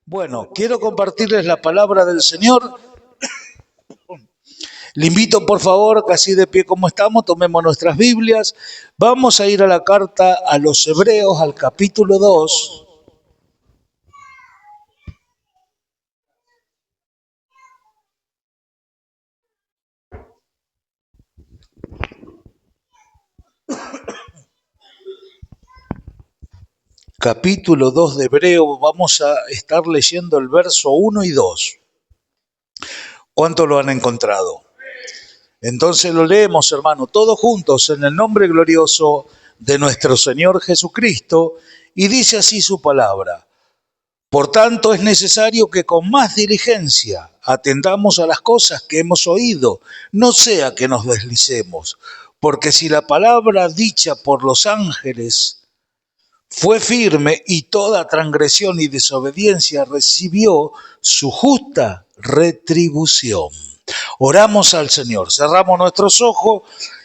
Bueno, quiero compartirles la palabra del Señor. Le invito, por favor, que así de pie como estamos, tomemos nuestras Biblias. Vamos a ir a la carta a los Hebreos, al capítulo 2. Capítulo 2 de Hebreo, vamos a estar leyendo el verso 1 y 2. ¿Cuánto lo han encontrado? Entonces lo leemos, hermano, todos juntos en el nombre glorioso de nuestro Señor Jesucristo, y dice así su palabra. Por tanto, es necesario que con más diligencia atendamos a las cosas que hemos oído, no sea que nos deslicemos, porque si la palabra dicha por los ángeles fue firme y toda transgresión y desobediencia recibió su justa retribución. Oramos al Señor, cerramos nuestros ojos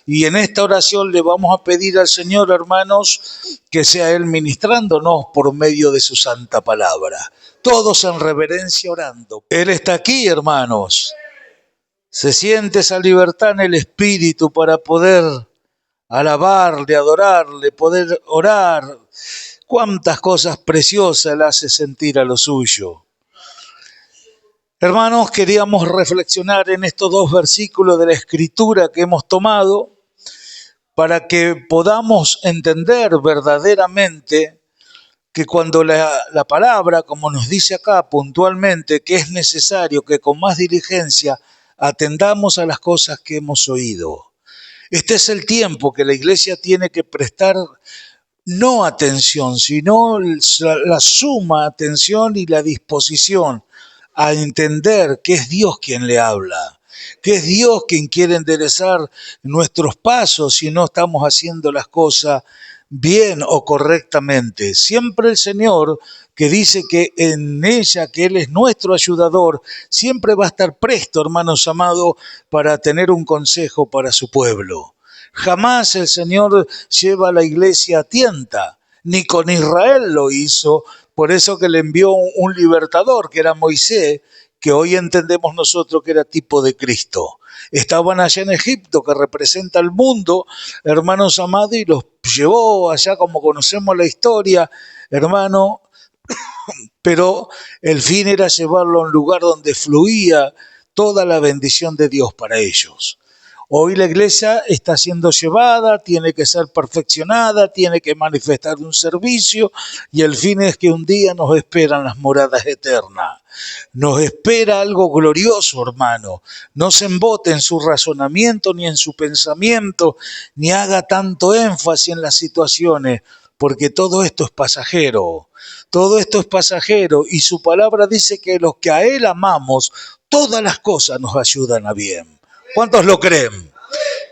y en esta oración le vamos a pedir al Señor, hermanos, que sea Él ministrándonos por medio de su santa palabra. Todos en reverencia orando. Él está aquí, hermanos. Se siente esa libertad en el Espíritu para poder alabarle, adorarle, poder orar. Cuántas cosas preciosas le hace sentir a lo suyo. Hermanos, queríamos reflexionar en estos dos versículos de la Escritura que hemos tomado para que podamos entender verdaderamente que cuando la palabra, como nos dice acá puntualmente, que es necesario que con más diligencia atendamos a las cosas que hemos oído. Este es el tiempo que la iglesia tiene que prestar no atención, sino la suma atención y la disposición a entender que es Dios quien le habla, que es Dios quien quiere enderezar nuestros pasos si no estamos haciendo las cosas bien o correctamente. Siempre el Señor, que dice que en ella, que Él es nuestro ayudador, siempre va a estar presto, hermanos amados, para tener un consejo para su pueblo. Jamás el Señor lleva a la iglesia a tienta, ni con Israel lo hizo, por eso que le envió un libertador, que era Moisés, que hoy entendemos nosotros que era tipo de Cristo. Estaban allá en Egipto, que representa el mundo, hermanos amados, y los llevó allá como conocemos la historia, hermano, pero el fin era llevarlo a un lugar donde fluía toda la bendición de Dios para ellos. Hoy la iglesia está siendo llevada, tiene que ser perfeccionada, tiene que manifestar un servicio y el fin es que un día nos esperan las moradas eternas. Nos espera algo glorioso, hermano. No se embote en su razonamiento ni en su pensamiento, ni haga tanto énfasis en las situaciones, porque todo esto es pasajero. Todo esto es pasajero y su palabra dice que los que a Él amamos, todas las cosas nos ayudan a bien. ¿Cuántos lo creen?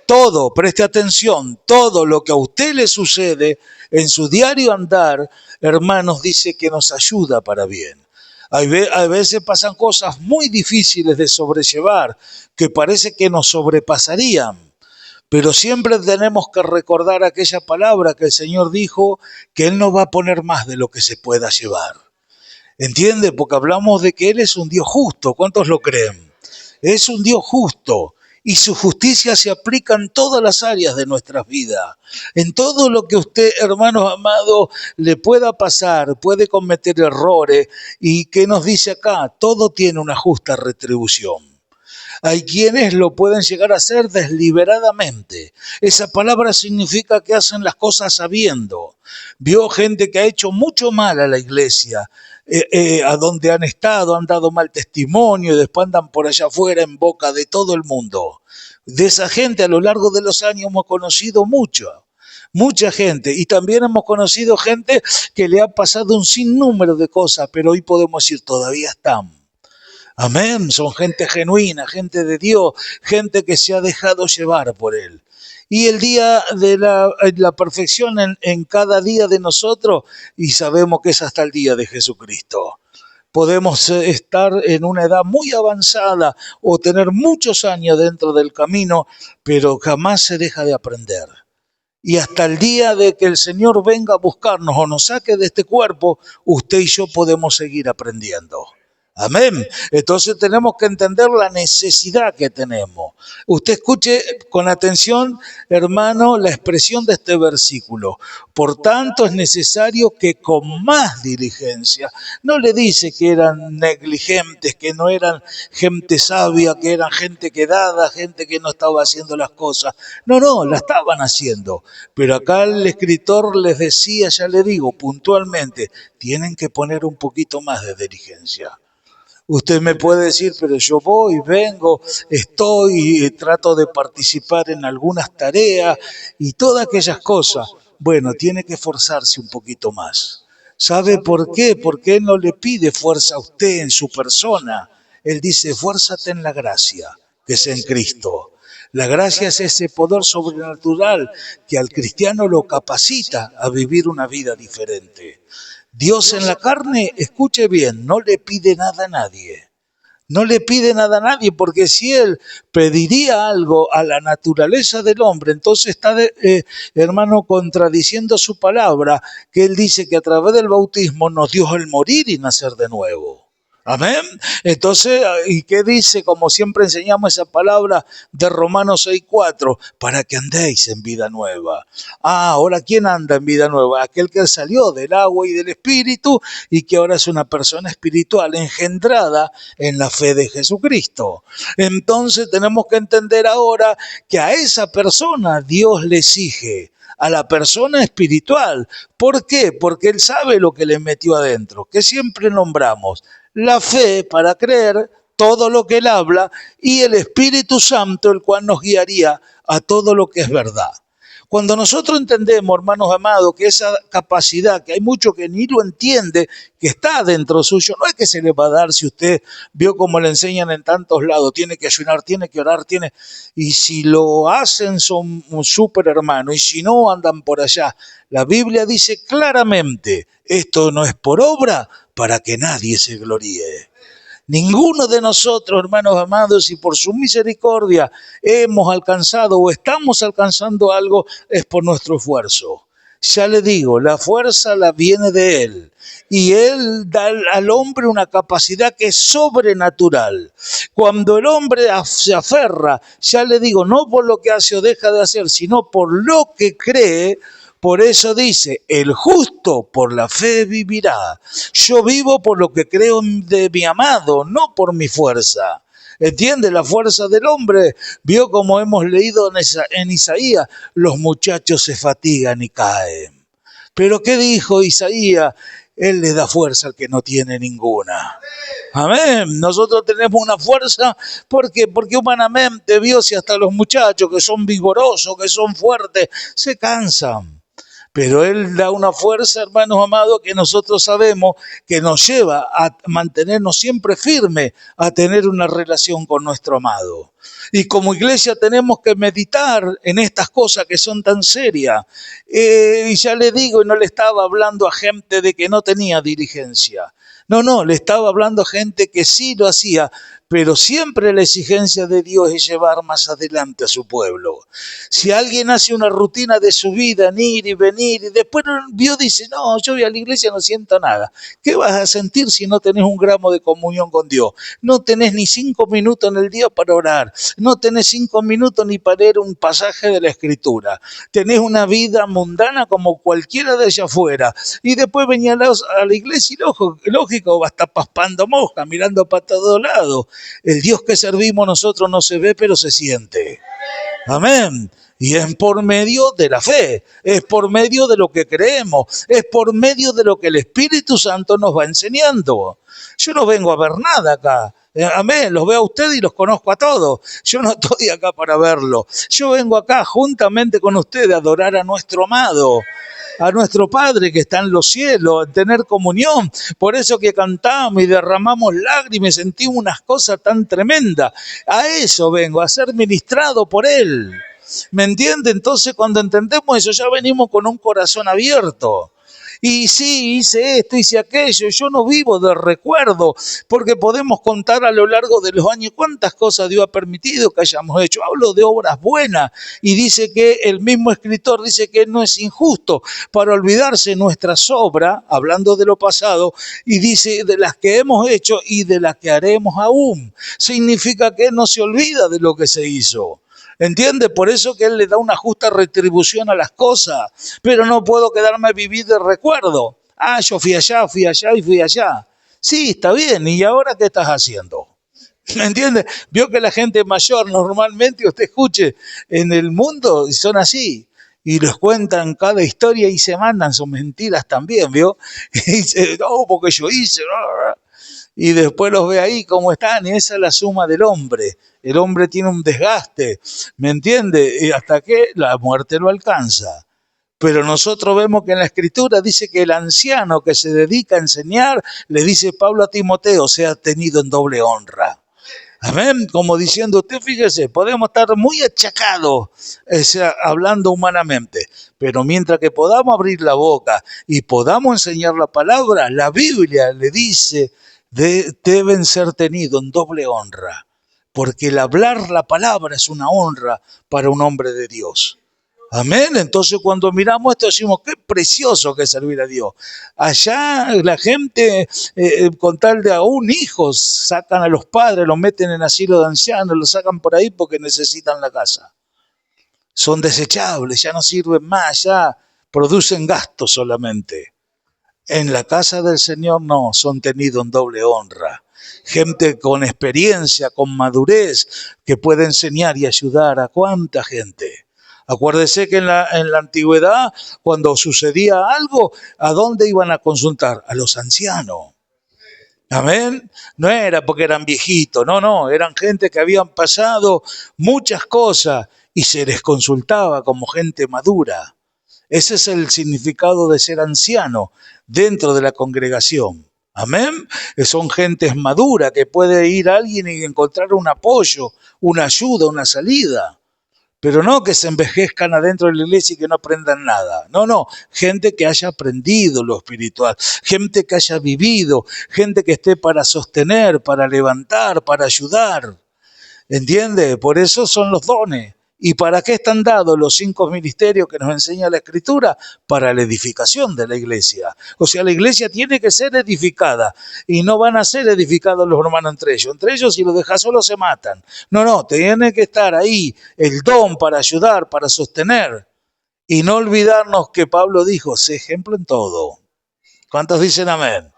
Todo, preste atención, todo lo que a usted le sucede en su diario andar, hermanos, dice que nos ayuda para bien. A veces pasan cosas muy difíciles de sobrellevar, que parece que nos sobrepasarían. Pero siempre tenemos que recordar aquella palabra que el Señor dijo, que Él no va a poner más de lo que se pueda llevar. ¿Entiende? Porque hablamos de que Él es un Dios justo. ¿Cuántos lo creen? Es un Dios justo y su justicia se aplica en todas las áreas de nuestras vidas. En todo lo que usted, hermanos amados, le pueda pasar, puede cometer errores y ¿qué nos dice acá? Todo tiene una justa retribución. Hay quienes lo pueden llegar a hacer deliberadamente. Esa palabra significa que hacen las cosas sabiendo. Vio gente que ha hecho mucho mal a la iglesia, a donde han estado, han dado mal testimonio y después andan por allá afuera en boca de todo el mundo. De esa gente a lo largo de los años hemos conocido mucha gente y también hemos conocido gente que le ha pasado un sinnúmero de cosas, pero hoy podemos decir todavía están. Amén, son gente genuina, gente de Dios, gente que se ha dejado llevar por Él. Y el día de la perfección en cada día de nosotros, y sabemos que es hasta el día de Jesucristo. Podemos estar en una edad muy avanzada o tener muchos años dentro del camino, pero jamás se deja de aprender. Y hasta el día de que el Señor venga a buscarnos o nos saque de este cuerpo, usted y yo podemos seguir aprendiendo. Amén. Entonces tenemos que entender la necesidad que tenemos. Usted escuche con atención, hermano, la expresión de este versículo. Por tanto, es necesario que con más diligencia. No le dice que eran negligentes, que no eran gente sabia, que eran gente quedada, gente que no estaba haciendo las cosas. No, no, la estaban haciendo. Pero acá el escritor les decía, ya le digo, puntualmente, tienen que poner un poquito más de diligencia. Usted me puede decir, pero yo voy, vengo, estoy, trato de participar en algunas tareas y todas aquellas cosas. Bueno, tiene que esforzarse un poquito más. ¿Sabe por qué? Porque Él no le pide fuerza a usted en su persona. Él dice, esfuérzate en la gracia, que es en Cristo. La gracia es ese poder sobrenatural que al cristiano lo capacita a vivir una vida diferente. Dios en la carne, escuche bien, no le pide nada a nadie. No le pide nada a nadie, porque si Él pediría algo a la naturaleza del hombre, entonces está, hermano, contradiciendo su palabra, que Él dice que a través del bautismo nos dio el morir y nacer de nuevo. Amén. Entonces, ¿y qué dice? Como siempre enseñamos esa palabra de Romanos 6:4, para que andéis en vida nueva. Ahora, ¿quién anda en vida nueva? Aquel que salió del agua y del espíritu y que ahora es una persona espiritual engendrada en la fe de Jesucristo. Entonces tenemos que entender ahora que a esa persona Dios le exige, a la persona espiritual. ¿Por qué? Porque Él sabe lo que le metió adentro, que siempre nombramos la fe para creer todo lo que Él habla y el Espíritu Santo, el cual nos guiaría a todo lo que es verdad. Cuando nosotros entendemos, hermanos amados, que esa capacidad, que hay mucho que ni lo entiende, que está dentro suyo, no es que se le va a dar si usted vio como le enseñan en tantos lados, tiene que ayunar, tiene que orar, y si lo hacen son un súper hermano, y si no andan por allá. La Biblia dice claramente, esto no es por obra para que nadie se gloríe. Ninguno de nosotros, hermanos amados, si por su misericordia hemos alcanzado o estamos alcanzando algo, es por nuestro esfuerzo. Ya le digo, la fuerza la viene de Él. Y Él da al hombre una capacidad que es sobrenatural. Cuando el hombre se aferra, ya le digo, no por lo que hace o deja de hacer, sino por lo que cree. Por eso dice, el justo por la fe vivirá. Yo vivo por lo que creo de mi amado, no por mi fuerza. ¿Entiende? La fuerza del hombre. Vio como hemos leído en Isaías, los muchachos se fatigan y caen. Pero ¿qué dijo Isaías? Él le da fuerza al que no tiene ninguna. Amén. Nosotros tenemos una fuerza porque humanamente, vio, si hasta los muchachos que son vigorosos, que son fuertes, se cansan. Pero Él da una fuerza, hermanos amados, que nosotros sabemos que nos lleva a mantenernos siempre firmes, a tener una relación con nuestro amado. Y como iglesia tenemos que meditar en estas cosas que son tan serias. Y ya le digo, y no le estaba hablando a gente de que no tenía diligencia. No, le estaba hablando a gente que sí lo hacía, pero siempre la exigencia de Dios es llevar más adelante a su pueblo. Si alguien hace una rutina de su vida, en ir y venir, y después Dios dice, no, yo voy a la iglesia y no siento nada. ¿Qué vas a sentir si no tenés un gramo de comunión con Dios? No tenés ni 5 minutos en el día para orar, no tenés 5 minutos ni para leer un pasaje de la Escritura. Tenés una vida mundana como cualquiera de allá afuera. Y después venía a la iglesia y lógico, va a estar paspando mosca, mirando para todos lados. El Dios que servimos nosotros no se ve, pero se siente. Amén. Y es por medio de la fe, es por medio de lo que creemos, es por medio de lo que el Espíritu Santo nos va enseñando. Yo no vengo a ver nada acá. Amén, los veo a ustedes y los conozco a todos. Yo no estoy acá para verlo. Yo vengo acá juntamente con ustedes a adorar a nuestro amado, a nuestro Padre que está en los cielos, a tener comunión. Por eso que cantamos y derramamos lágrimas y sentimos unas cosas tan tremendas. A eso vengo, a ser ministrado por Él. ¿Me entiende? Entonces cuando entendemos eso ya venimos con un corazón abierto. Y sí, hice esto, hice aquello. Yo no vivo de recuerdo, porque podemos contar a lo largo de los años cuántas cosas Dios ha permitido que hayamos hecho. Hablo de obras buenas y dice que el mismo escritor dice que no es injusto para olvidarse nuestras obras, hablando de lo pasado, y dice de las que hemos hecho y de las que haremos aún. Significa que no se olvida de lo que se hizo. ¿Entiende? Por eso que Él le da una justa retribución a las cosas. Pero no puedo quedarme a vivir de recuerdo. Ah, yo fui allá y fui allá. Sí, está bien. ¿Y ahora qué estás haciendo? ¿Me entiende? Vio que la gente mayor normalmente, usted escuche, en el mundo son así. Y les cuentan cada historia y se mandan sus mentiras también, ¿vio? Y dice, no, porque yo hice. Y después los ve ahí como están, y esa es la suma del hombre. El hombre tiene un desgaste, ¿me entiende? Y hasta que la muerte lo alcanza. Pero nosotros vemos que en la Escritura dice que el anciano que se dedica a enseñar, le dice Pablo a Timoteo, sea tenido en doble honra. Amén, como diciendo, usted fíjese, podemos estar muy achacados, hablando humanamente, pero mientras que podamos abrir la boca y podamos enseñar la palabra, la Biblia le dice, deben ser tenidos en doble honra, porque el hablar la palabra es una honra para un hombre de Dios. Amén. Entonces cuando miramos esto decimos, qué precioso que es servir a Dios. Allá la gente, con tal de aún hijos, sacan a los padres, los meten en asilo de ancianos, los sacan por ahí porque necesitan la casa. Son desechables, ya no sirven más, ya producen gastos solamente. En la casa del Señor no, son tenidos en doble honra. Gente con experiencia, con madurez, que puede enseñar y ayudar a cuánta gente. Acuérdese que en la antigüedad, cuando sucedía algo, ¿a dónde iban a consultar? A los ancianos. Amén. No era porque eran viejitos, no, eran gente que habían pasado muchas cosas y se les consultaba como gente madura. Ese es el significado de ser anciano dentro de la congregación. Amén. Son gentes maduras que puede ir alguien y encontrar un apoyo, una ayuda, una salida. Pero no que se envejezcan adentro de la iglesia y que no aprendan nada. No, gente que haya aprendido lo espiritual, gente que haya vivido, gente que esté para sostener, para levantar, para ayudar. ¿Entiende? Por eso son los dones. ¿Y para qué están dados los 5 ministerios que nos enseña la Escritura? Para la edificación de la iglesia. O sea, la iglesia tiene que ser edificada y no van a ser edificados los hermanos entre ellos. Entre ellos, si los dejas solos, se matan. No, tiene que estar ahí el don para ayudar, para sostener. Y no olvidarnos que Pablo dijo, sé ejemplo en todo. ¿Cuántos dicen amén?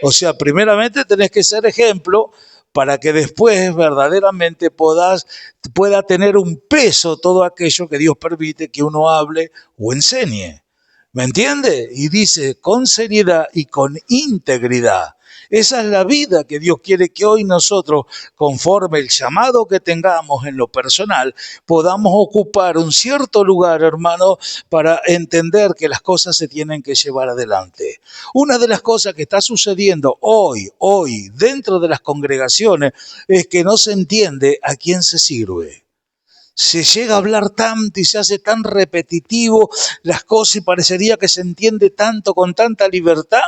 O sea, primeramente tenés que ser ejemplo para que después verdaderamente pueda tener un peso todo aquello que Dios permite que uno hable o enseñe. ¿Me entiende? Y dice con seriedad y con integridad. Esa es la vida que Dios quiere que hoy nosotros, conforme el llamado que tengamos en lo personal, podamos ocupar un cierto lugar, hermano, para entender que las cosas se tienen que llevar adelante. Una de las cosas que está sucediendo hoy, dentro de las congregaciones, es que no se entiende a quién se sirve. Se llega a hablar tanto y se hace tan repetitivo las cosas y parecería que se entiende tanto con tanta libertad,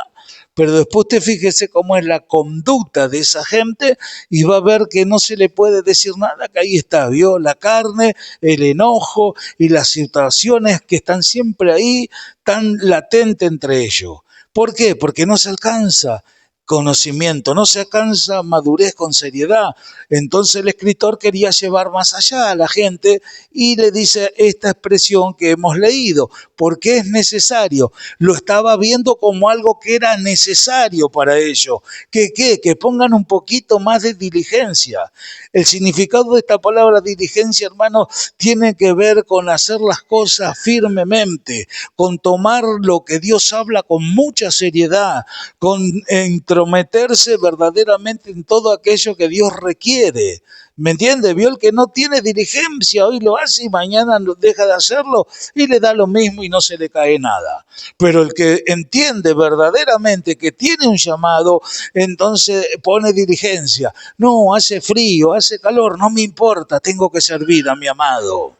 pero después usted fíjese cómo es la conducta de esa gente y va a ver que no se le puede decir nada, que ahí está, ¿vio? La carne, el enojo y las situaciones que están siempre ahí tan latente entre ellos. ¿Por qué? Porque no se alcanza conocimiento, no se alcanza madurez con seriedad. Entonces el escritor quería llevar más allá a la gente y le dice esta expresión que hemos leído, porque es necesario. Lo estaba viendo como algo que era necesario para ellos. Que pongan un poquito más de diligencia. El significado de esta palabra diligencia, hermano, tiene que ver con hacer las cosas firmemente, con tomar lo que Dios habla con mucha seriedad, con entrometerse verdaderamente en todo aquello que Dios requiere. ¿Me entiende? Vio el que no tiene diligencia, hoy lo hace y mañana deja de hacerlo y le da lo mismo y no se le cae nada. Pero el que entiende verdaderamente que tiene un llamado, entonces pone diligencia. No, hace frío, hace calor, no me importa, tengo que servir a mi amado.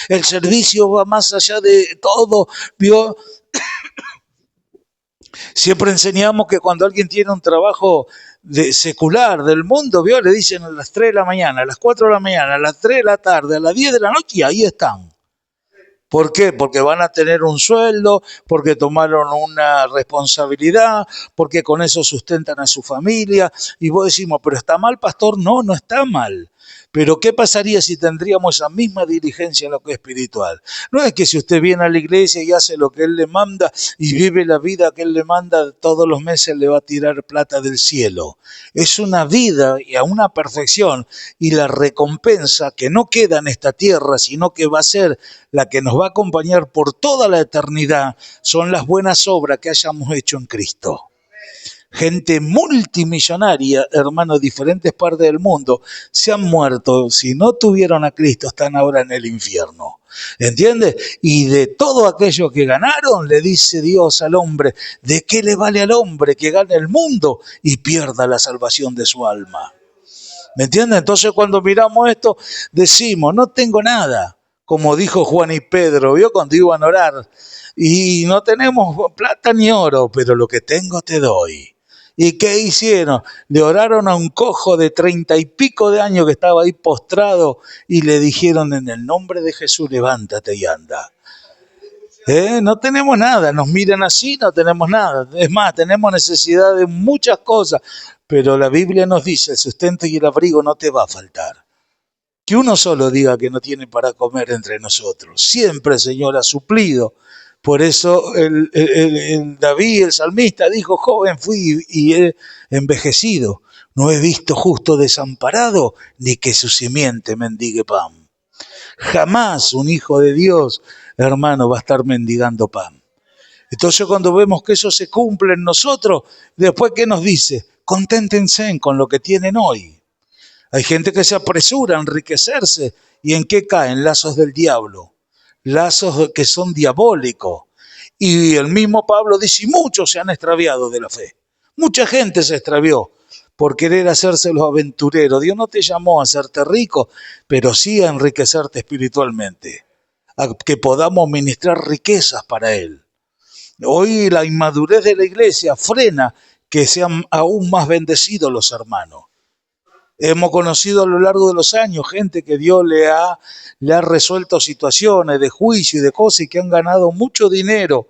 El servicio va más allá de todo, ¿vio? Siempre enseñamos que cuando alguien tiene un trabajo secular del mundo, ¿vio? Le dicen a las 3 de la mañana, a las 4 de la mañana, a las 3 de la tarde, a las 10 de la noche y ahí están. ¿Por qué? Porque van a tener un sueldo, porque tomaron una responsabilidad, porque con eso sustentan a su familia. Y vos decimos, ¿pero está mal, pastor? No, no está mal. Pero ¿qué pasaría si tendríamos esa misma diligencia en lo que es espiritual? No es que si usted viene a la iglesia y hace lo que Él le manda y vive la vida que Él le manda, todos los meses le va a tirar plata del cielo. Es una vida y a una perfección y la recompensa que no queda en esta tierra, sino que va a ser la que nos va a acompañar por toda la eternidad, son las buenas obras que hayamos hecho en Cristo. Gente multimillonaria, hermanos, de diferentes partes del mundo, se han muerto. Si no tuvieron a Cristo, están ahora en el infierno. ¿Entiendes? Y de todo aquello que ganaron, le dice Dios al hombre, ¿de qué le vale al hombre que gane el mundo y pierda la salvación de su alma? ¿Me entiendes? Entonces cuando miramos esto, decimos, no tengo nada. Como dijo Juan y Pedro, ¿vio? Cuando iban a orar. Y no tenemos plata ni oro, pero lo que tengo te doy. ¿Y qué hicieron? Le oraron a un cojo de 30 y pico de años que estaba ahí postrado y le dijeron en el nombre de Jesús, levántate y anda. No tenemos nada, nos miran así, no tenemos nada. Es más, tenemos necesidad de muchas cosas, pero la Biblia nos dice, el sustento y el abrigo no te va a faltar. Que uno solo diga que no tiene para comer entre nosotros. Siempre el Señor ha suplido. Por eso el David, el salmista, dijo, joven fui y he envejecido. No he visto justo desamparado, ni que su simiente mendigue pan. Jamás un hijo de Dios, hermano, va a estar mendigando pan. Entonces cuando vemos que eso se cumple en nosotros, después ¿qué nos dice? Conténtense con lo que tienen hoy. Hay gente que se apresura a enriquecerse y ¿en qué caen? Lazos del diablo, lazos que son diabólicos. Y el mismo Pablo dice, muchos se han extraviado de la fe. Mucha gente se extravió por querer hacerse los aventureros. Dios no te llamó a hacerte rico, pero sí a enriquecerte espiritualmente, a que podamos ministrar riquezas para Él. Hoy la inmadurez de la iglesia frena que sean aún más bendecidos los hermanos. Hemos conocido a lo largo de los años gente que Dios le ha resuelto situaciones de juicio y de cosas y que han ganado mucho dinero.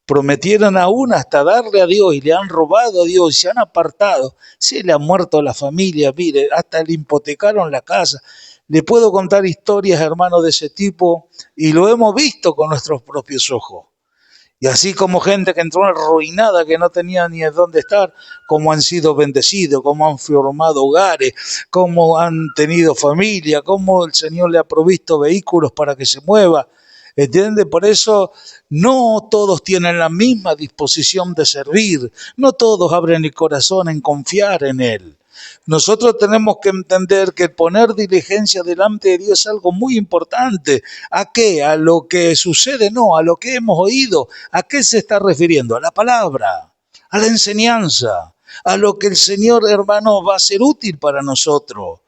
Prometieron aún hasta darle a Dios y le han robado a Dios y se han apartado. Se le ha muerto la familia, mire, hasta le hipotecaron la casa. Le puedo contar historias, hermanos, de ese tipo y lo hemos visto con nuestros propios ojos. Y así como gente que entró arruinada, que no tenía ni dónde estar, como han sido bendecidos, como han formado hogares, como han tenido familia, como el Señor le ha provisto vehículos para que se mueva. ¿Entiende? Por eso no todos tienen la misma disposición de servir, no todos abren el corazón en confiar en Él. Nosotros tenemos que entender que poner diligencia delante de Dios es algo muy importante. ¿A qué? A lo que sucede, no, a lo que hemos oído. ¿A qué se está refiriendo? A la palabra, a la enseñanza, a lo que el Señor, hermano, va a ser útil para nosotros.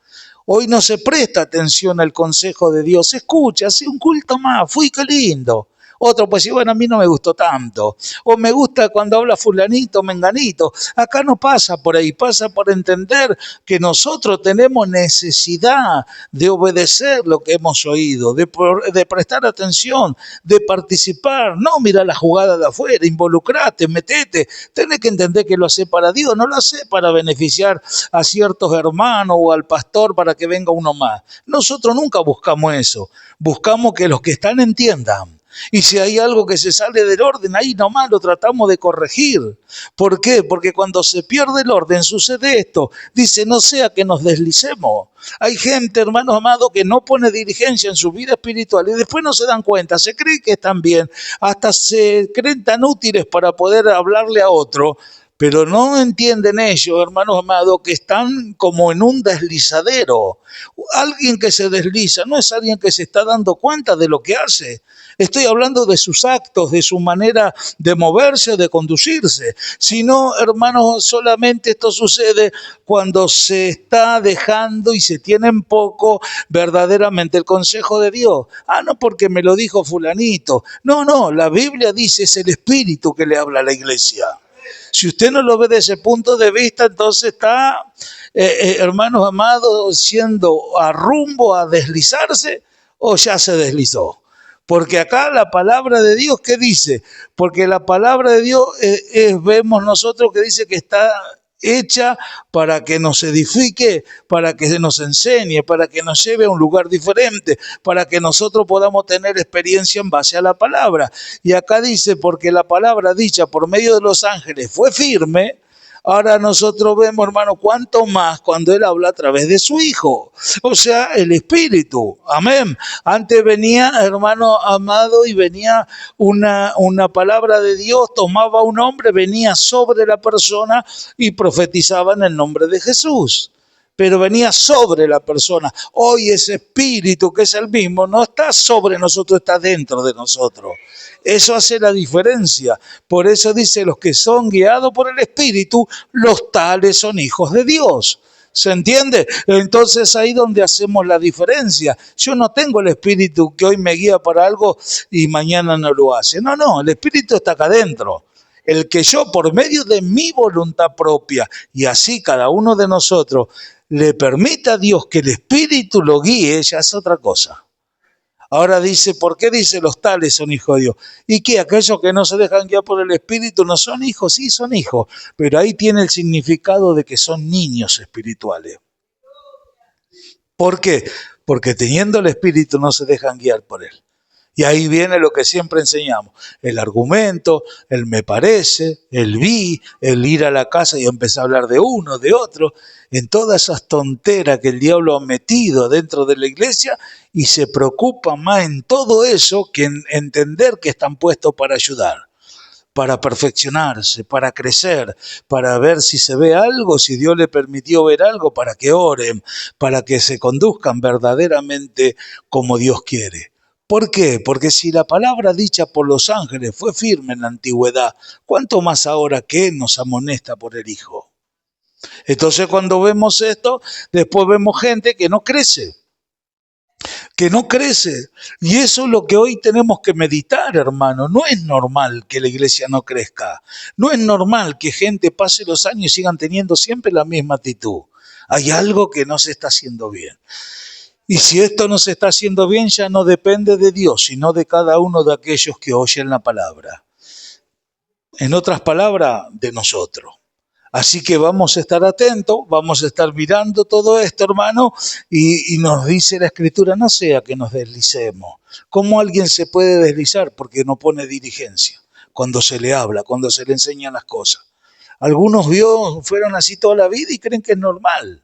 Hoy no se presta atención al consejo de Dios. Escucha, hace un culto más, fui, qué lindo. Otro pues sí, bueno, a mí no me gustó tanto. O me gusta cuando habla fulanito, menganito. Acá no pasa por ahí, pasa por entender que nosotros tenemos necesidad de obedecer lo que hemos oído, de prestar atención, de participar. No mira la jugada de afuera, involucrate, metete. Tenés que entender que lo hace para Dios, no lo hace para beneficiar a ciertos hermanos o al pastor para que venga uno más. Nosotros nunca buscamos eso. Buscamos que los que están entiendan. Y si hay algo que se sale del orden, ahí nomás lo tratamos de corregir. ¿Por qué? Porque cuando se pierde el orden sucede esto. Dice, no sea que nos deslicemos. Hay gente, hermanos amados, que no pone diligencia en su vida espiritual y después no se dan cuenta, se cree que están bien, hasta se creen tan útiles para poder hablarle a otro. Pero no entienden ellos, hermanos amados, que están como en un deslizadero. Alguien que se desliza no es alguien que se está dando cuenta de lo que hace. Estoy hablando de sus actos, de su manera de moverse, de conducirse. Si no, hermanos, solamente esto sucede cuando se está dejando y se tiene en poco verdaderamente el consejo de Dios. Ah, no porque me lo dijo fulanito. No, la Biblia dice es el Espíritu que le habla a la iglesia. Si usted no lo ve desde ese punto de vista, entonces está, hermanos amados, siendo a rumbo a deslizarse o ya se deslizó. Porque acá la palabra de Dios, ¿qué dice? Porque la palabra de Dios vemos nosotros que dice que está hecha para que nos edifique, para que nos enseñe, para que nos lleve a un lugar diferente, para que nosotros podamos tener experiencia en base a la palabra. Y acá dice, porque la palabra dicha por medio de los ángeles fue firme. Ahora nosotros vemos, hermano, cuánto más cuando Él habla a través de su Hijo, o sea, el Espíritu. Amén. Antes venía, hermano amado, y venía una palabra de Dios, tomaba un hombre, venía sobre la persona y profetizaba en el nombre de Jesús. Pero venía sobre la persona. Hoy ese espíritu que es el mismo no está sobre nosotros, está dentro de nosotros. Eso hace la diferencia. Por eso dice, los que son guiados por el espíritu, los tales son hijos de Dios. ¿Se entiende? Entonces ahí donde hacemos la diferencia. Yo no tengo el espíritu que hoy me guía para algo y mañana no lo hace. No, el espíritu está acá adentro. El que yo por medio de mi voluntad propia y así cada uno de nosotros le permita a Dios que el Espíritu lo guíe, ya es otra cosa. Ahora dice, ¿por qué dice los tales son hijos de Dios? ¿Y qué? Aquellos que no se dejan guiar por el Espíritu no son hijos, sí son hijos, pero ahí tiene el significado de que son niños espirituales. ¿Por qué? Porque teniendo el Espíritu no se dejan guiar por él. Y ahí viene lo que siempre enseñamos, el argumento, el me parece, el vi, el ir a la casa y empezar a hablar de uno, de otro, en todas esas tonteras que el diablo ha metido dentro de la iglesia y se preocupa más en todo eso que en entender que están puestos para ayudar, para perfeccionarse, para crecer, para ver si se ve algo, si Dios le permitió ver algo, para que oren, para que se conduzcan verdaderamente como Dios quiere. ¿Por qué? Porque si la palabra dicha por los ángeles fue firme en la antigüedad, ¿cuánto más ahora que Él nos amonesta por el Hijo? Entonces cuando vemos esto, después vemos gente que no crece. Y eso es lo que hoy tenemos que meditar, hermano. No es normal que la iglesia no crezca. No es normal que gente pase los años y sigan teniendo siempre la misma actitud. Hay algo que no se está haciendo bien. Y si esto no se está haciendo bien, ya no depende de Dios, sino de cada uno de aquellos que oyen la palabra. En otras palabras, de nosotros. Así que vamos a estar atentos, vamos a estar mirando todo esto, hermano, y nos dice la Escritura, no sea que nos deslicemos. ¿Cómo alguien se puede deslizar? Porque no pone diligencia cuando se le habla, cuando se le enseñan las cosas. Algunos fueron así toda la vida y creen que es normal.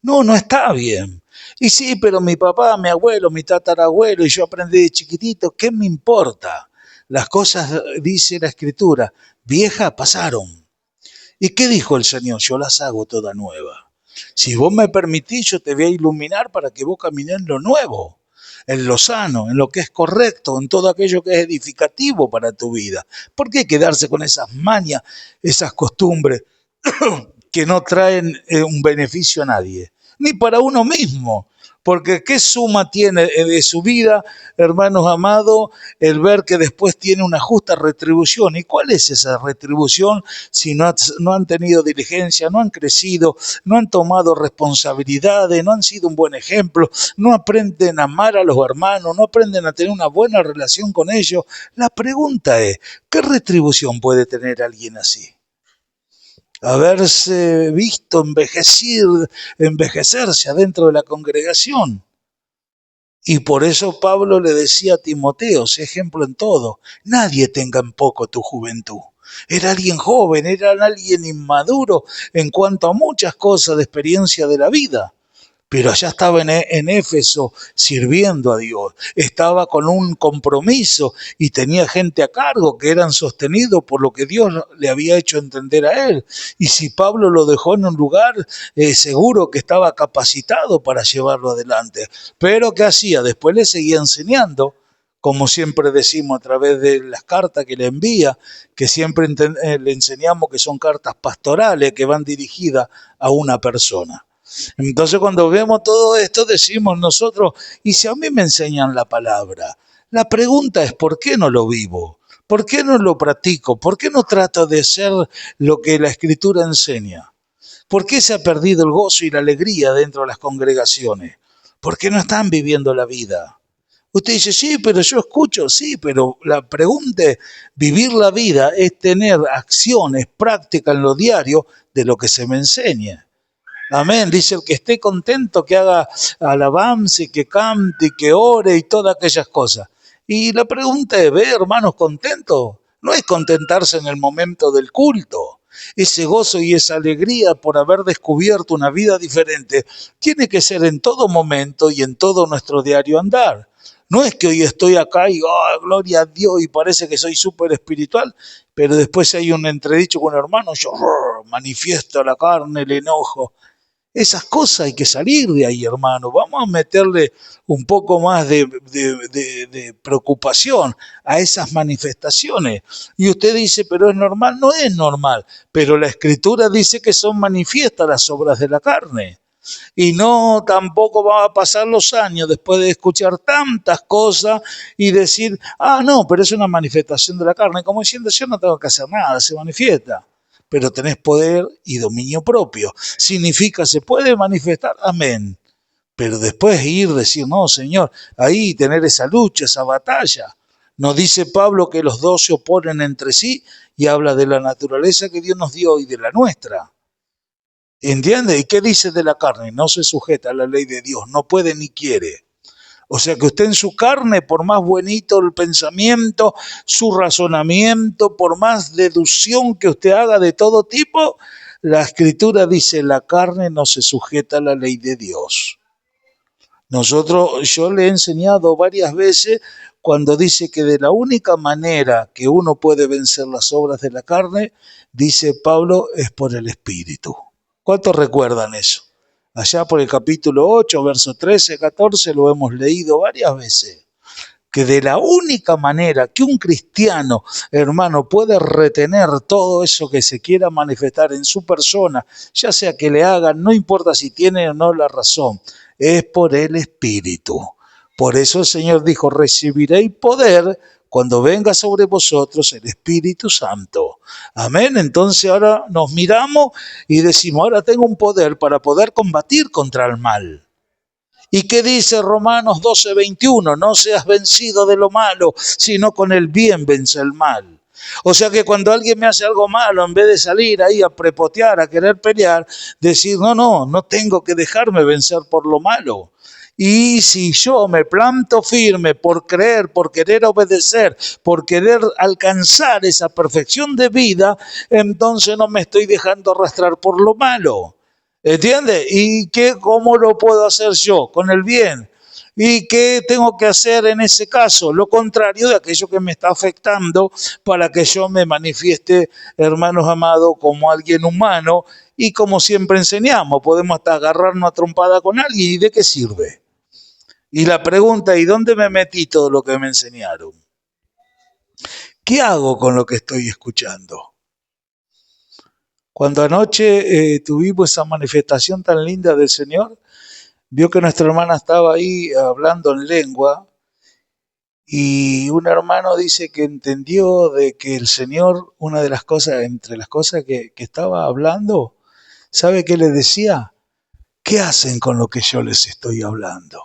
No está bien. Y sí, pero mi papá, mi abuelo, mi tatarabuelo, y yo aprendí de chiquitito, ¿qué me importa? Las cosas, dice la Escritura, viejas pasaron. ¿Y qué dijo el Señor? Yo las hago todas nuevas. Si vos me permitís, yo te voy a iluminar para que vos camines en lo nuevo, en lo sano, en lo que es correcto, en todo aquello que es edificativo para tu vida. ¿Por qué quedarse con esas mañas, esas costumbres que no traen un beneficio a nadie? Ni para uno mismo. Porque ¿qué suma tiene de su vida, hermanos amados, el ver que después tiene una justa retribución? ¿Y cuál es esa retribución si no han tenido diligencia, no han crecido, no han tomado responsabilidades, no han sido un buen ejemplo, no aprenden a amar a los hermanos, no aprenden a tener una buena relación con ellos? La pregunta es, ¿qué retribución puede tener alguien así? Haberse visto envejecerse adentro de la congregación. Y por eso Pablo le decía a Timoteo, sé ejemplo en todo, nadie tenga en poco tu juventud. Era alguien joven, era alguien inmaduro en cuanto a muchas cosas de experiencia de la vida. Pero allá estaba en Éfeso sirviendo a Dios, estaba con un compromiso y tenía gente a cargo que eran sostenidos por lo que Dios le había hecho entender a él. Y si Pablo lo dejó en un lugar, seguro que estaba capacitado para llevarlo adelante. Pero ¿qué hacía? Después le seguía enseñando, como siempre decimos a través de las cartas que le envía, que siempre le enseñamos que son cartas pastorales que van dirigidas a una persona. Entonces cuando vemos todo esto decimos nosotros, ¿y si a mí me enseñan la palabra? La pregunta es, ¿por qué no lo vivo? ¿Por qué no lo practico? ¿Por qué no trato de hacer lo que la Escritura enseña? ¿Por qué se ha perdido el gozo y la alegría dentro de las congregaciones? Porque no están viviendo la vida. Usted dice, sí, pero yo escucho, sí, pero la pregunta es, vivir la vida es tener acciones prácticas en lo diario de lo que se me enseña. Amén. Dice el que esté contento, que haga alabanza y que cante y que ore y todas aquellas cosas. Y la pregunta es, ¿ve, hermanos, contentos? No es contentarse en el momento del culto. Ese gozo y esa alegría por haber descubierto una vida diferente tiene que ser en todo momento y en todo nuestro diario andar. No es que hoy estoy acá y gloria a Dios y parece que soy súper espiritual, pero después hay un entredicho con un hermano, yo manifiesto la carne, el enojo. Esas cosas hay que salir de ahí, hermano. Vamos a meterle un poco más de preocupación a esas manifestaciones. Y usted dice, pero es normal. No es normal, pero la Escritura dice que son manifiestas las obras de la carne. Y no tampoco van a pasar los años después de escuchar tantas cosas y decir, no, pero es una manifestación de la carne. Como diciendo, yo no tengo que hacer nada, se manifiesta. Pero tenés poder y dominio propio. Significa, se puede manifestar, amén. Pero después ir, decir, no, Señor, ahí tener esa lucha, esa batalla. Nos dice Pablo que los dos se oponen entre sí y habla de la naturaleza que Dios nos dio y de la nuestra. ¿Entiende? ¿Y qué dice de la carne? No se sujeta a la ley de Dios, no puede ni quiere. O sea que usted en su carne, por más bonito el pensamiento, su razonamiento, por más deducción que usted haga de todo tipo, la Escritura dice, la carne no se sujeta a la ley de Dios. Yo le he enseñado varias veces cuando dice que de la única manera que uno puede vencer las obras de la carne, dice Pablo, es por el Espíritu. ¿Cuántos recuerdan eso? Allá por el capítulo 8, verso 13, 14, lo hemos leído varias veces. Que de la única manera que un cristiano, hermano, puede retener todo eso que se quiera manifestar en su persona, ya sea que le hagan, no importa si tiene o no la razón, es por el Espíritu. Por eso el Señor dijo, recibiréis poder cuando venga sobre vosotros el Espíritu Santo. Amén. Entonces ahora nos miramos y decimos, ahora tengo un poder para poder combatir contra el mal. ¿Y qué dice Romanos 12:21? No seas vencido de lo malo, sino con el bien vence el mal. O sea que cuando alguien me hace algo malo, en vez de salir ahí a prepotear, a querer pelear, decir, no tengo que dejarme vencer por lo malo. Y si yo me planto firme por creer, por querer obedecer, por querer alcanzar esa perfección de vida, entonces no me estoy dejando arrastrar por lo malo. ¿Entiende? ¿Y cómo lo puedo hacer yo? Con el bien. ¿Y qué tengo que hacer en ese caso? Lo contrario de aquello que me está afectando para que yo me manifieste, hermanos amados, como alguien humano. Y como siempre enseñamos, podemos hasta agarrarnos a trompada con alguien. ¿Y de qué sirve? Y la pregunta, ¿y dónde me metí todo lo que me enseñaron? ¿Qué hago con lo que estoy escuchando? Cuando anoche tuvimos esa manifestación tan linda del Señor, vio que nuestra hermana estaba ahí hablando en lengua y un hermano dice que entendió de que el Señor, una de las cosas, entre las cosas que estaba hablando, ¿sabe qué le decía? ¿Qué hacen con lo que yo les estoy hablando?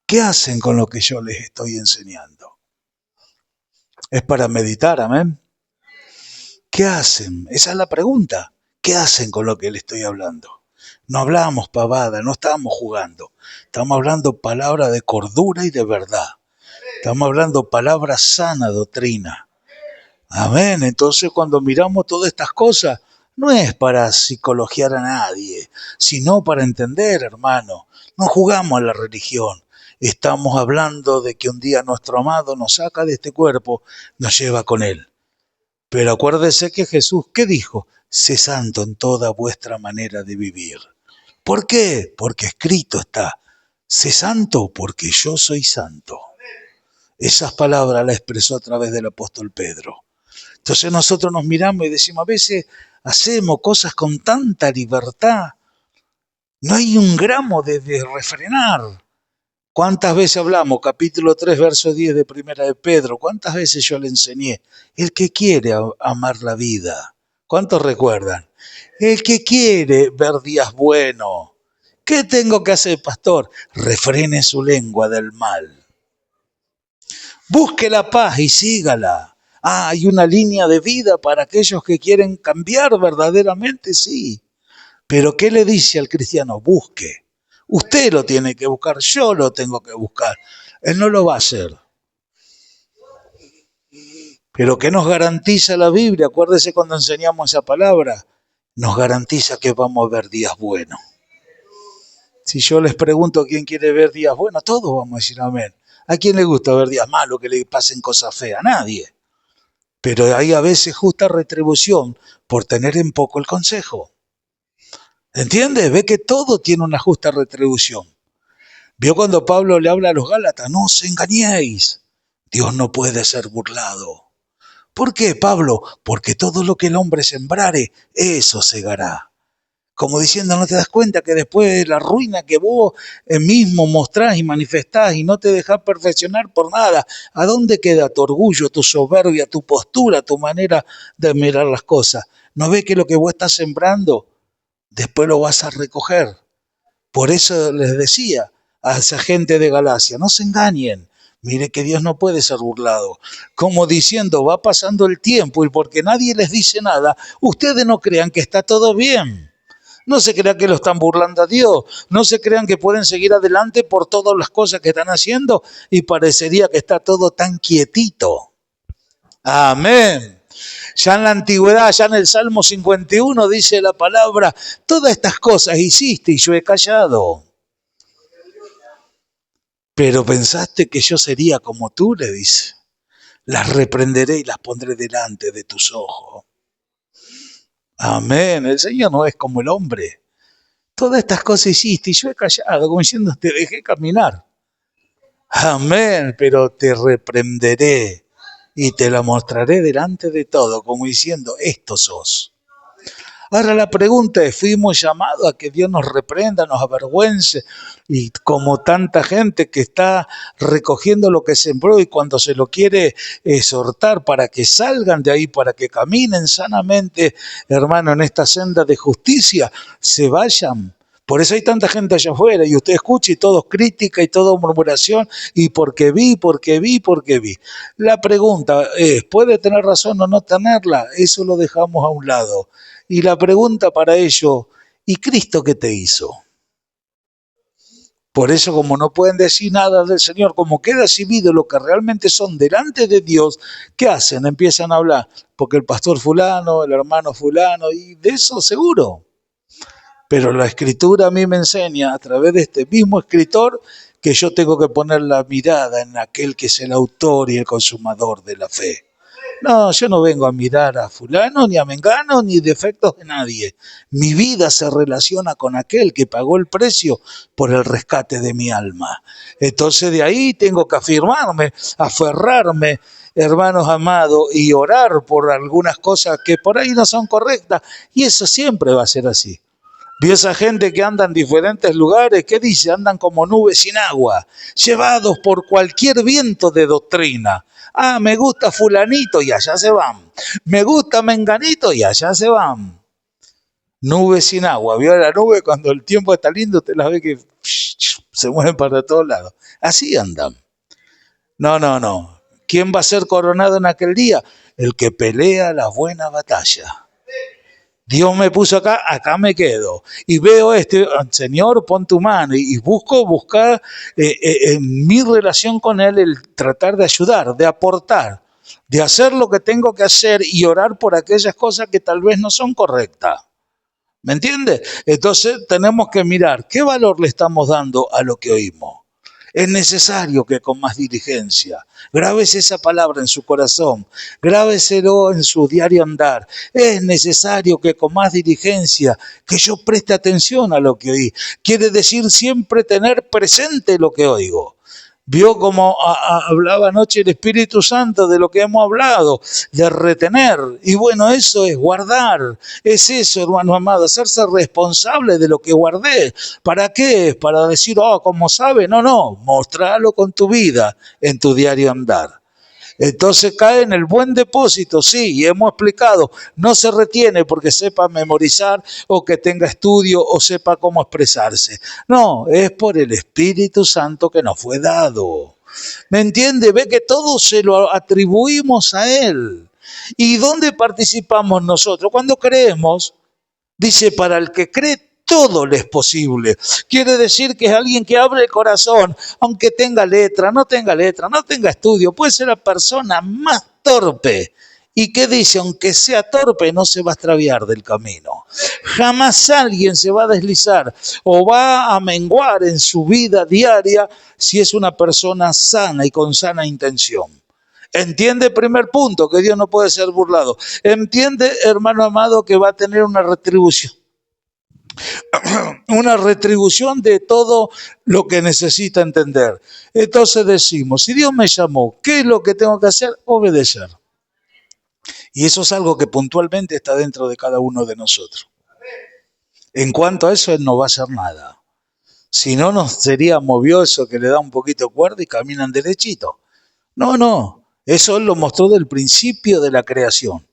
¿Qué hacen con lo que yo les estoy enseñando? Es para meditar, amén. ¿Qué hacen? Esa es la pregunta. ¿Qué hacen con lo que le estoy hablando? No hablamos pavada, no estamos jugando. Estamos hablando palabra de cordura y de verdad. Estamos hablando palabra sana, doctrina. Amén. Entonces cuando miramos todas estas cosas, no es para psicologiar a nadie, sino para entender, hermano. No jugamos a la religión. Estamos hablando de que un día nuestro amado nos saca de este cuerpo, nos lleva con él. Pero acuérdese que Jesús, ¿qué dijo? Sé santo en toda vuestra manera de vivir. ¿Por qué? Porque escrito está, sé santo porque yo soy santo. Esas palabras las expresó a través del apóstol Pedro. Entonces nosotros nos miramos y decimos, a veces hacemos cosas con tanta libertad, no hay un gramo de refrenar. ¿Cuántas veces hablamos? Capítulo 3, verso 10 de Primera de Pedro. ¿Cuántas veces yo le enseñé? El que quiere amar la vida. ¿Cuántos recuerdan? El que quiere ver días buenos. ¿Qué tengo que hacer, pastor? Refrene su lengua del mal. Busque la paz y sígala. Hay una línea de vida para aquellos que quieren cambiar verdaderamente, sí. Pero ¿qué le dice al cristiano? Busque. Usted lo tiene que buscar, yo lo tengo que buscar. Él no lo va a hacer. Pero ¿qué nos garantiza la Biblia? Acuérdese cuando enseñamos esa palabra. Nos garantiza que vamos a ver días buenos. Si yo les pregunto quién quiere ver días buenos, todos vamos a decir amén. ¿A quién le gusta ver días malos, que le pasen cosas feas? A nadie. Pero hay a veces justa retribución por tener en poco el consejo. ¿Entiende? Ve que todo tiene una justa retribución. Vio cuando Pablo le habla a los Gálatas, no os engañéis, Dios no puede ser burlado. ¿Por qué, Pablo? Porque todo lo que el hombre sembrare, eso segará. Como diciendo, no te das cuenta que después de la ruina que vos mismo mostrás y manifestás y no te dejás perfeccionar por nada, ¿a dónde queda tu orgullo, tu soberbia, tu postura, tu manera de mirar las cosas? ¿No ves que lo que vos estás sembrando, después lo vas a recoger? Por eso les decía a esa gente de Galacia, no se engañen, mire que Dios no puede ser burlado. Como diciendo, va pasando el tiempo y porque nadie les dice nada, ustedes no crean que está todo bien. No se crean que lo están burlando a Dios, no se crean que pueden seguir adelante por todas las cosas que están haciendo y parecería que está todo tan quietito. Amén. Ya en la antigüedad, ya en el Salmo 51 dice la palabra, todas estas cosas hiciste y yo he callado. Pero pensaste que yo sería como tú, le dice. Las reprenderé y las pondré delante de tus ojos. Amén. El Señor no es como el hombre. Todas estas cosas hiciste y yo he callado, como diciendo, te dejé caminar. Amén, pero te reprenderé y te la mostraré delante de todo, como diciendo, esto sos. Ahora la pregunta es, ¿fuimos llamados a que Dios nos reprenda, nos avergüence? Y como tanta gente que está recogiendo lo que sembró y cuando se lo quiere exhortar para que salgan de ahí, para que caminen sanamente, hermano, en esta senda de justicia, se vayan. Por eso hay tanta gente allá afuera y usted escucha y todo crítica y todo murmuración y porque vi. La pregunta es, ¿puede tener razón o no tenerla? Eso lo dejamos a un lado. Y la pregunta para ello, ¿y Cristo qué te hizo? Por eso, como no pueden decir nada del Señor, como queda exhibido lo que realmente son delante de Dios, ¿qué hacen? Empiezan a hablar, porque el pastor fulano, el hermano fulano, y de eso seguro. Pero la Escritura a mí me enseña, a través de este mismo escritor, que yo tengo que poner la mirada en aquel que es el autor y el consumador de la fe. No, yo no vengo a mirar a fulano, ni a mengano, ni defectos de nadie. Mi vida se relaciona con aquel que pagó el precio por el rescate de mi alma. Entonces de ahí tengo que afirmarme, aferrarme, hermanos amados, y orar por algunas cosas que por ahí no son correctas. Y eso siempre va a ser así. Vi esa gente que anda en diferentes lugares, ¿qué dice? Andan como nubes sin agua, llevados por cualquier viento de doctrina. Me gusta fulanito y allá se van. Me gusta menganito y allá se van. Nubes sin agua. ¿Vio la nube cuando el tiempo está lindo? Te las ve que se mueven para todos lados. Así andan. No. ¿Quién va a ser coronado en aquel día? El que pelea la buena batalla. Dios me puso acá, acá me quedo. Y veo Señor, pon tu mano. Y buscar en mi relación con Él el tratar de ayudar, de aportar, de hacer lo que tengo que hacer y orar por aquellas cosas que tal vez no son correctas. ¿Me entiende? Entonces tenemos que mirar qué valor le estamos dando a lo que oímos. Es necesario que con más diligencia, grábese esa palabra en su corazón, grábeselo en su diario andar. Es necesario que con más diligencia, que yo preste atención a lo que oí. Quiere decir siempre tener presente lo que oigo. Vio como hablaba anoche el Espíritu Santo de lo que hemos hablado, de retener. Y bueno, eso es guardar. Es eso, hermano amado, hacerse responsable de lo que guardé. ¿Para qué? Para decir, oh, como sabe. No, no, mostrarlo con tu vida en tu diario andar. Entonces cae en el buen depósito, sí, y hemos explicado, no se retiene porque sepa memorizar o que tenga estudio o sepa cómo expresarse. No, es por el Espíritu Santo que nos fue dado. ¿Me entiende? Ve que todo se lo atribuimos a Él. ¿Y dónde participamos nosotros? Cuando creemos, dice, para el que cree todo le es posible. Quiere decir que es alguien que abre el corazón, aunque tenga letra, no tenga estudio. Puede ser la persona más torpe. ¿Y qué dice? Aunque sea torpe, no se va a extraviar del camino. Jamás alguien se va a deslizar o va a menguar en su vida diaria si es una persona sana y con sana intención. Entiende, primer punto, que Dios no puede ser burlado. Entiende, hermano amado, que va a tener una retribución. Una retribución de todo lo que necesita entender. Entonces decimos, si Dios me llamó, ¿qué es lo que tengo que hacer? Obedecer. Y eso es algo que puntualmente está dentro de cada uno de nosotros. En cuanto a eso, Él no va a hacer nada. Si no, nos sería movioso que le da un poquito cuerda y caminan derechito. No, no. Eso Él lo mostró del principio de la creación.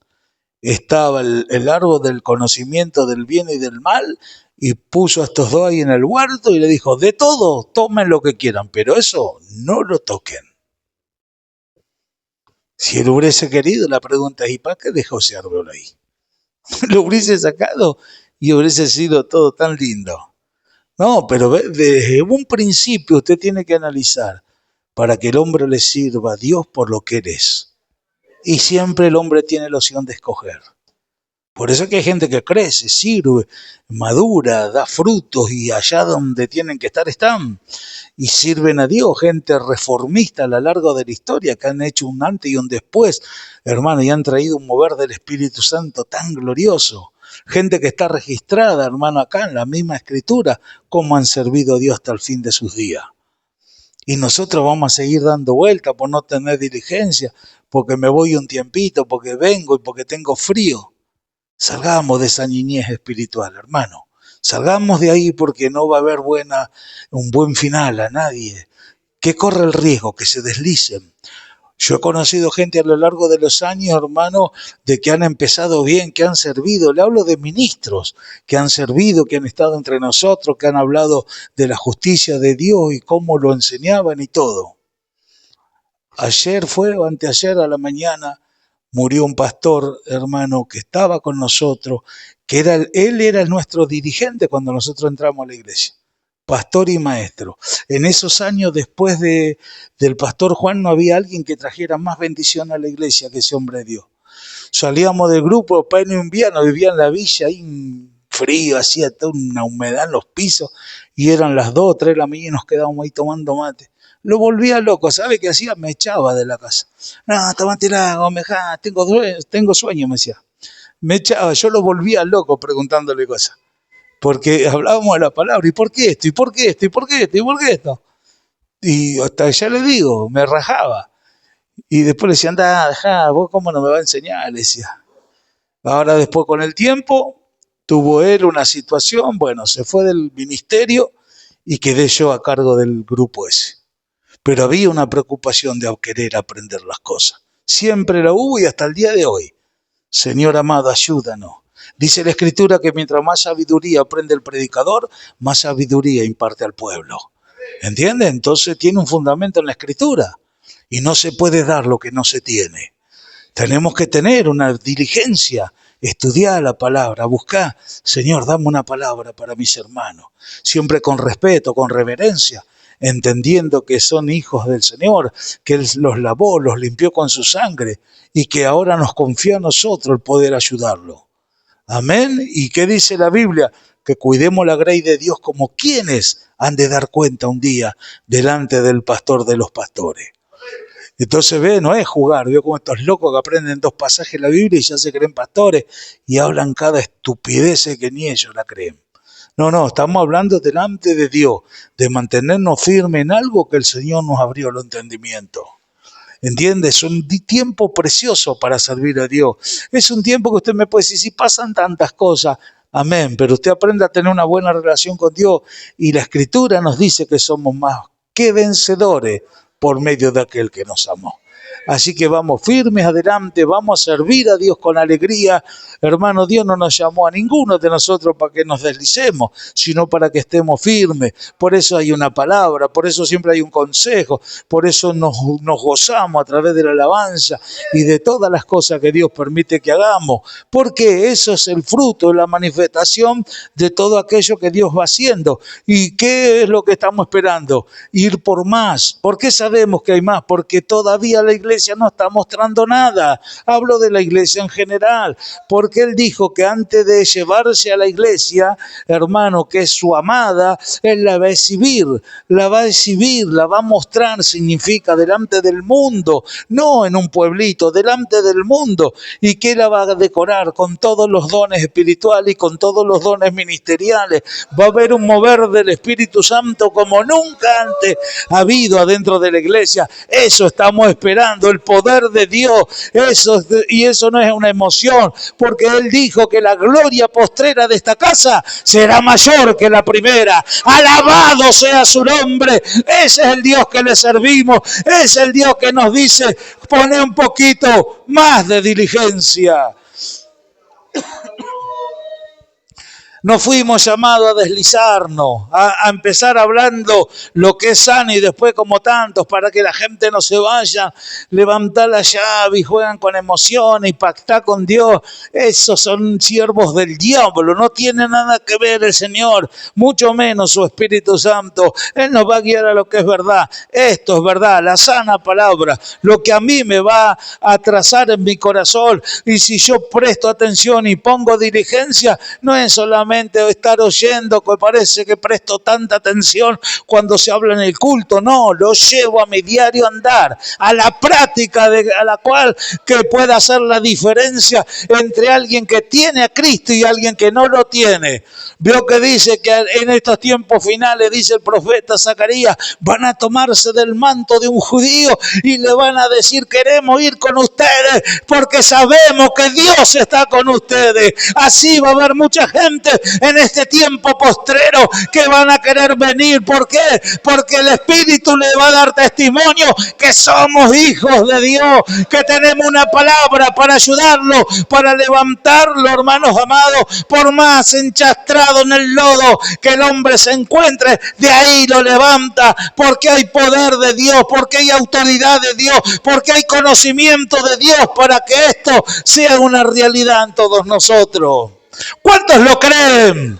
Estaba el árbol del conocimiento del bien y del mal y puso a estos dos ahí en el huerto y le dijo, de todo, tomen lo que quieran, pero eso no lo toquen. Si él hubiese querido, la pregunta es, ¿y para qué dejó ese árbol ahí? Lo hubiese sacado y hubiese sido todo tan lindo. No, pero desde un principio usted tiene que analizar para que el hombre le sirva a Dios por lo que él es. Y siempre el hombre tiene la opción de escoger. Por eso es que hay gente que crece, sirve, madura, da frutos y allá donde tienen que estar están. Y sirven a Dios, gente reformista a lo largo de la historia que han hecho un antes y un después, hermano, y han traído un mover del Espíritu Santo tan glorioso. Gente que está registrada, hermano, acá en la misma escritura, cómo han servido a Dios hasta el fin de sus días. Y nosotros vamos a seguir dando vueltas por no tener diligencia, porque me voy un tiempito, porque vengo y porque tengo frío. Salgamos de esa niñez espiritual, hermano. Salgamos de ahí porque no va a haber un buen final a nadie. Que corre el riesgo, que se deslicen. Yo he conocido gente a lo largo de los años, hermano, de que han empezado bien, que han servido. Le hablo de ministros que han servido, que han estado entre nosotros, que han hablado de la justicia de Dios y cómo lo enseñaban y todo. Ayer fue, o anteayer a la mañana, murió un pastor, hermano, que estaba con nosotros, que él era nuestro dirigente cuando nosotros entramos a la iglesia. Pastor y maestro. En esos años después del pastor Juan no había alguien que trajera más bendición a la iglesia que ese hombre de Dios. Salíamos del grupo, pleno invierno, vivía en la villa, ahí frío, hacía toda una humedad en los pisos, y eran las 2 o 3 de la mañana y nos quedábamos ahí tomando mate. Lo volvía loco, ¿sabe qué hacía? Me echaba de la casa. No, tomate la tengo sueño, me decía. Me echaba, yo lo volvía loco preguntándole cosas. Porque hablábamos de la palabra, ¿y por qué esto? ¿Y por qué esto? ¿Y por qué esto? ¿Y por qué esto? Y hasta ya le digo, me rajaba. Y después le decía, anda, dejá, vos cómo no me va a enseñar, le decía. Ahora después con el tiempo, tuvo él una situación, bueno, se fue del ministerio y quedé yo a cargo del grupo ese. Pero había una preocupación de querer aprender las cosas. Siempre la hubo y hasta el día de hoy. Señor amado, ayúdanos. Dice la Escritura que mientras más sabiduría aprende el predicador, más sabiduría imparte al pueblo. ¿Entiende? Entonces tiene un fundamento en la Escritura. Y no se puede dar lo que no se tiene. Tenemos que tener una diligencia, estudiar la palabra, buscar, Señor, dame una palabra para mis hermanos. Siempre con respeto, con reverencia, entendiendo que son hijos del Señor, que Él los lavó, los limpió con su sangre y que ahora nos confía a nosotros el poder ayudarlo. Amén. ¿Y qué dice la Biblia? Que cuidemos la grey de Dios como quienes han de dar cuenta un día delante del pastor de los pastores. Entonces no es jugar, veo como estos locos que aprenden 2 pasajes de la Biblia y ya se creen pastores y hablan cada estupidez que ni ellos la creen. No, estamos hablando delante de Dios, de mantenernos firmes en algo que el Señor nos abrió el entendimiento. ¿Entiendes? Es un tiempo precioso para servir a Dios. Es un tiempo que usted me puede decir, si pasan tantas cosas, amén, pero usted aprende a tener una buena relación con Dios y la Escritura nos dice que somos más que vencedores por medio de aquel que nos amó. Así que vamos firmes adelante, vamos a servir a Dios con alegría. Hermano, Dios no nos llamó a ninguno de nosotros para que nos deslicemos, sino para que estemos firmes. Por eso hay una palabra, por eso siempre hay un consejo, por eso nos gozamos a través de la alabanza y de todas las cosas que Dios permite que hagamos, porque eso es el fruto, la manifestación de todo aquello que Dios va haciendo. ¿Y qué es lo que estamos esperando? Ir por más. ¿Por qué sabemos que hay más? Porque todavía la iglesia no está mostrando nada. Hablo de la iglesia en general, porque Él dijo que antes de llevarse a la iglesia, hermano, que es su amada, Él la va a exhibir, la va a mostrar, significa delante del mundo, no en un pueblito, delante del mundo, y que la va a decorar con todos los dones espirituales y con todos los dones ministeriales. Va a haber un mover del Espíritu Santo como nunca antes ha habido adentro de la iglesia. Eso estamos esperando, el poder de Dios. Y eso no es una emoción, porque Él dijo que la gloria postrera de esta casa será mayor que la primera. Alabado sea su nombre. Ese es el Dios que le servimos. Es el Dios que nos dice, pone un poquito más de diligencia. No fuimos llamados a deslizarnos, a empezar hablando lo que es sano y después como tantos, para que la gente no se vaya, levantar la llave y juegan con emociones y pactar con Dios. Esos son siervos del diablo, no tiene nada que ver el Señor, mucho menos su Espíritu Santo. Él nos va a guiar a lo que es verdad. Esto es verdad, la sana palabra, lo que a mí me va a trazar en mi corazón. Y si yo presto atención y pongo diligencia, no es solamente estar oyendo, que parece que presto tanta atención cuando se habla en el culto. No, lo llevo a mi diario andar, a la práctica a la cual que pueda hacer la diferencia entre alguien que tiene a Cristo y alguien que no lo tiene. Vio que dice que en estos tiempos finales, dice el profeta Zacarías, van a tomarse del manto de un judío y le van a decir, queremos ir con ustedes porque sabemos que Dios está con ustedes. Así va a haber mucha gente en este tiempo postrero que van a querer venir. ¿Por qué? Porque el Espíritu le va a dar testimonio que somos hijos de Dios, que tenemos una palabra para ayudarlo, para levantarlo, hermanos amados. Por más enchastrado en el lodo que el hombre se encuentre, de ahí lo levanta, porque hay poder de Dios, porque hay autoridad de Dios, porque hay conocimiento de Dios para que esto sea una realidad en todos nosotros. ¿Cuántos lo creen?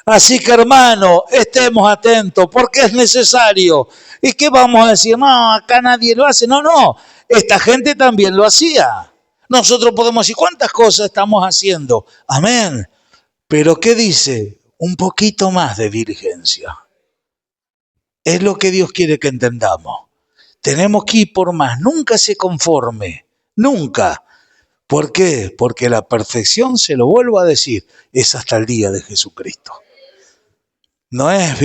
Así que, hermano, estemos atentos porque es necesario. ¿Y qué vamos a decir? No, acá nadie lo hace. No, esta gente también lo hacía. Nosotros podemos decir, ¿cuántas cosas estamos haciendo? Amén. Pero ¿qué dice? Un poquito más de diligencia. Es lo que Dios quiere que entendamos. Tenemos que ir por más. Nunca se conforme. Nunca. ¿Por qué? Porque la perfección, se lo vuelvo a decir, es hasta el día de Jesucristo. No es,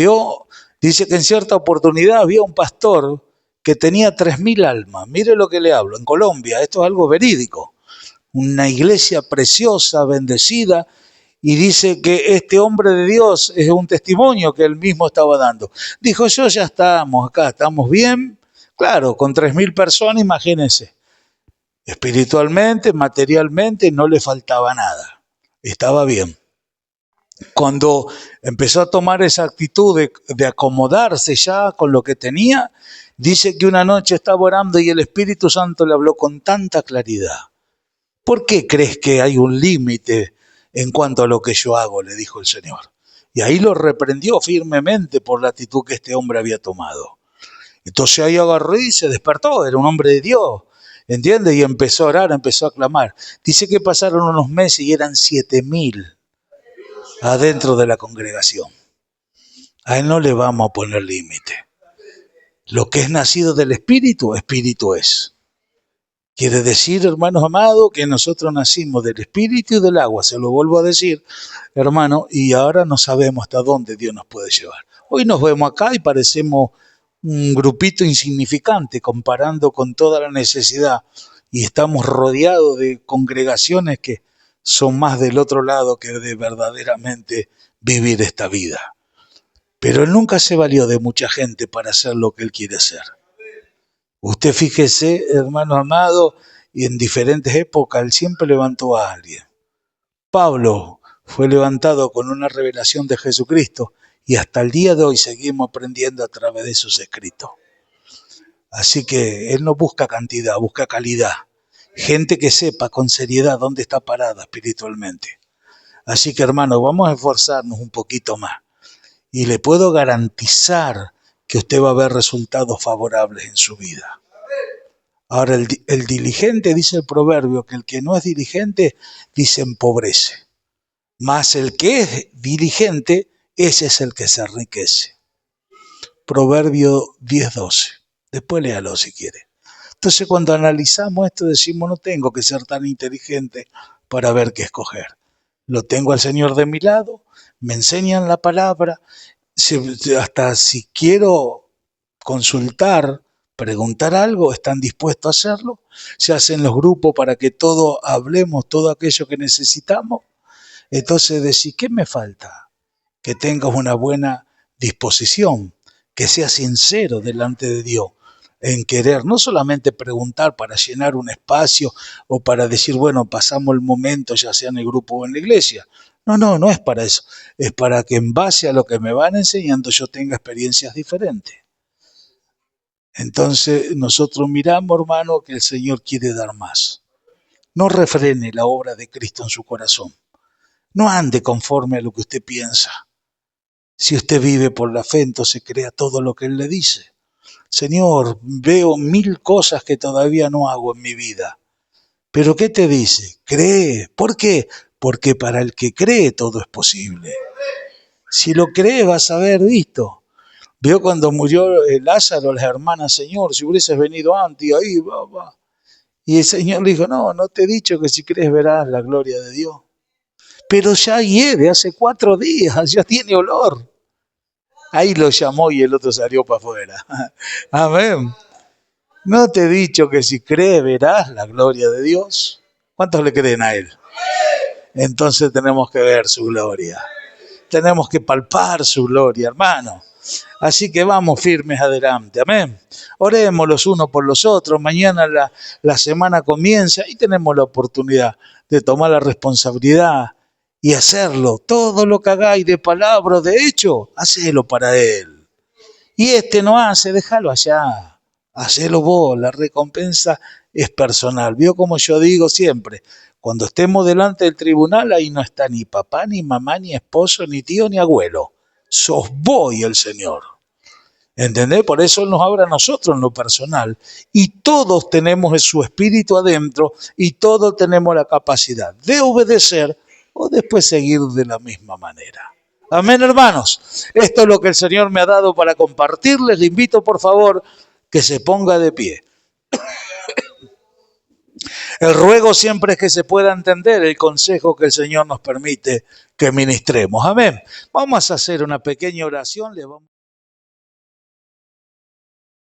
dice que en cierta oportunidad había un pastor que tenía 3.000 almas. Mire lo que le hablo, en Colombia, esto es algo verídico. Una iglesia preciosa, bendecida, y dice que este hombre de Dios es un testimonio que él mismo estaba dando. Dijo, yo ya estamos acá, estamos bien, claro, con 3.000 personas, imagínense. Espiritualmente, materialmente, no le faltaba nada. Estaba bien. Cuando empezó a tomar esa actitud de acomodarse ya con lo que tenía, dice que una noche estaba orando y el Espíritu Santo le habló con tanta claridad. ¿Por qué crees que hay un límite en cuanto a lo que yo hago?, le dijo el Señor. Y ahí lo reprendió firmemente por la actitud que este hombre había tomado. Entonces ahí agarró y se despertó, era un hombre de Dios. ¿Entiendes? Y empezó a orar, empezó a clamar. Dice que pasaron unos meses y eran 7.000 adentro de la congregación. A él no le vamos a poner límite. Lo que es nacido del Espíritu, Espíritu es. Quiere decir, hermanos amados, que nosotros nacimos del espíritu y del agua, se lo vuelvo a decir, hermano, y ahora no sabemos hasta dónde Dios nos puede llevar. Hoy nos vemos acá y parecemos un grupito insignificante comparando con toda la necesidad, y estamos rodeados de congregaciones que son más del otro lado que de verdaderamente vivir esta vida. Pero Él nunca se valió de mucha gente para hacer lo que Él quiere hacer. Usted fíjese, hermano amado, y en diferentes épocas Él siempre levantó a alguien. Pablo fue levantado con una revelación de Jesucristo y hasta el día de hoy seguimos aprendiendo a través de sus escritos. Así que Él no busca cantidad, busca calidad. Gente que sepa con seriedad dónde está parada espiritualmente. Así que, hermano, vamos a esforzarnos un poquito más. Y le puedo garantizar que usted va a ver resultados favorables en su vida. Ahora, el diligente, dice el proverbio, que el que no es diligente, dice empobrece. Mas el que es diligente, ese es el que se enriquece. Proverbio 10:12. Después léalo si quiere. Entonces, cuando analizamos esto, decimos, no tengo que ser tan inteligente para ver qué escoger. Lo tengo al Señor de mi lado, me enseñan la palabra, hasta si quiero consultar, preguntar algo, están dispuestos a hacerlo, se hacen los grupos para que todos hablemos todo aquello que necesitamos. Entonces decís, ¿qué me falta? Que tengas una buena disposición, que seas sincero delante de Dios, en querer no solamente preguntar para llenar un espacio o para decir, bueno, pasamos el momento ya sea en el grupo o en la iglesia. No es para eso. Es para que en base a lo que me van enseñando yo tenga experiencias diferentes. Entonces nosotros miramos, hermano, que el Señor quiere dar más. No refrene la obra de Cristo en su corazón. No ande conforme a lo que usted piensa. Si usted vive por la fe, entonces crea todo lo que Él le dice. Señor, veo 1000 cosas que todavía no hago en mi vida. ¿Pero qué te dice? Cree. ¿Por qué? Porque para el que cree todo es posible. Si lo cree vas a haber visto. Vio cuando murió Lázaro, las hermanas, Señor, si hubieses venido antes, ahí va. Y el Señor le dijo, no te he dicho que si crees verás la gloria de Dios. Pero ya hiede, hace 4 días, ya tiene olor. Ahí lo llamó y el otro salió para afuera. Amén. ¿No te he dicho que si crees verás la gloria de Dios? ¿Cuántos le creen a Él? Entonces tenemos que ver su gloria. Tenemos que palpar su gloria, hermano. Así que vamos firmes adelante. Amén. Oremos los unos por los otros. Mañana la semana comienza y tenemos la oportunidad de tomar la responsabilidad y hacerlo. Todo lo que hagáis de palabra o de hecho, hacelo para Él. Y no hace, déjalo allá. Hacelo vos, la recompensa es personal. Vio como yo digo siempre, cuando estemos delante del tribunal, ahí no está ni papá, ni mamá, ni esposo, ni tío, ni abuelo. Sos vos y el Señor. ¿Entendés? Por eso Él nos habla a nosotros en lo personal. Y todos tenemos su espíritu adentro y todos tenemos la capacidad de obedecer o después seguir de la misma manera. Amén, hermanos. Esto es lo que el Señor me ha dado para compartirles. Le invito, por favor, que se ponga de pie. El ruego siempre es que se pueda entender el consejo que el Señor nos permite que ministremos. Amén. Vamos a hacer una pequeña oración.